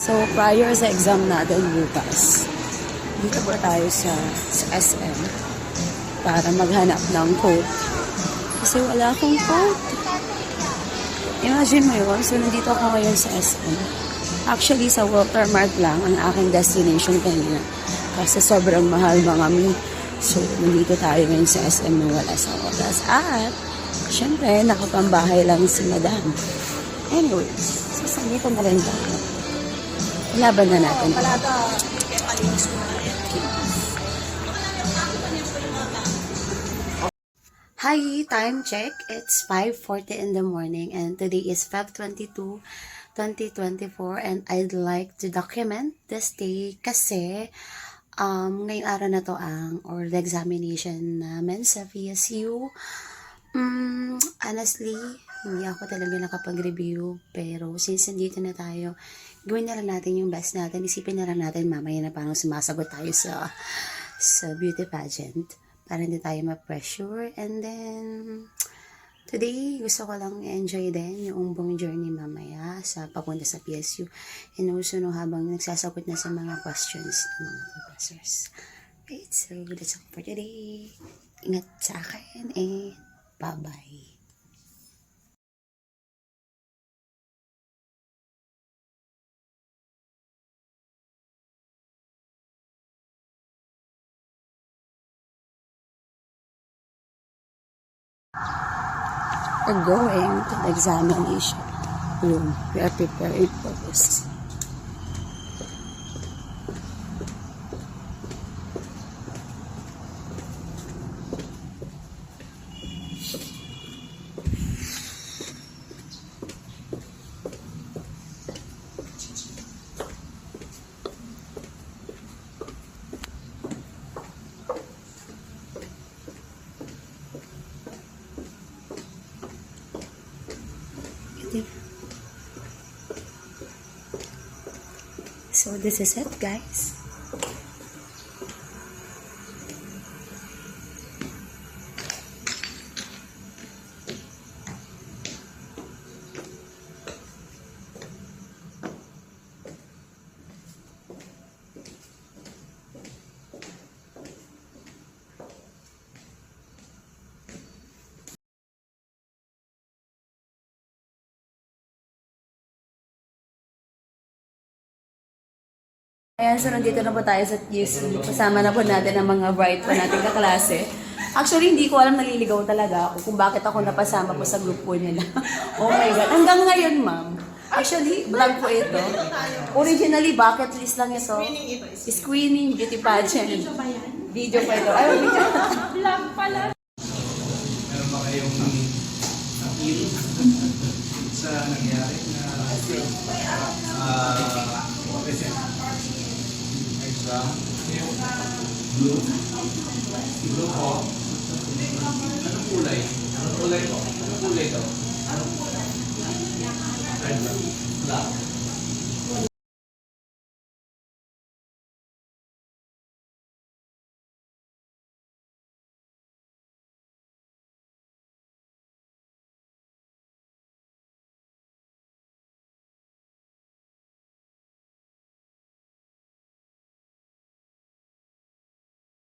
So, prior sa exam natin bukas, dito po tayo sa SM para maghanap ng quote. Kasi wala akong quote. Imagine mo yun, so nandito ako ngayon sa SM. Actually, sa Watermark lang ang aking destination kanina. Kasi sobrang mahal mga mi. So, nandito tayo ngayon sa SM na wala sa oras. At, syempre, nakapambahay lang si Madam. Anyways, so nandito na rin tayo. Laban na natin. Hi, time check. It's 5:40 in the morning and today is Feb 22, 2024 and I'd like to document this day kasi ngayong araw na to ang oral examination namin sa VSU. Honestly, hindi ako talaga nakapag-review pero since nandito na tayo, gawin na lang natin yung best natin. Isipin na lang natin mamaya na parang sumasagot tayo sa beauty pageant para hindi tayo ma-pressure. And then, today, gusto ko lang enjoy din yung buong journey mamaya sa papunta sa PSU. And also, no, habang nagsasagot na sa mga questions ng mga professors. Right, so that's all for today. Ingat sa akin and bye-bye. We're going to the examination room. We are preparing for this. So this is it, guys. Ayan, so nandito na po tayo sa UC. Kasama na po natin ang mga bright pa natin kaklase. Actually, hindi ko alam, naliligaw talaga ako kung bakit ako napasama po sa group po nila. Oh my God. Hanggang ngayon, ma'am. Actually, vlog po ito. Originally, bucket list lang ito. Screening, beauty pageant. Video ba yan? Video pa ito. Ay, video. Vlog pala. Meron ba kayong nakil sa nangyari na exam? Blue? Blue po? Anong kulay? Anong kulay po? Anong kulay to? Red? Black?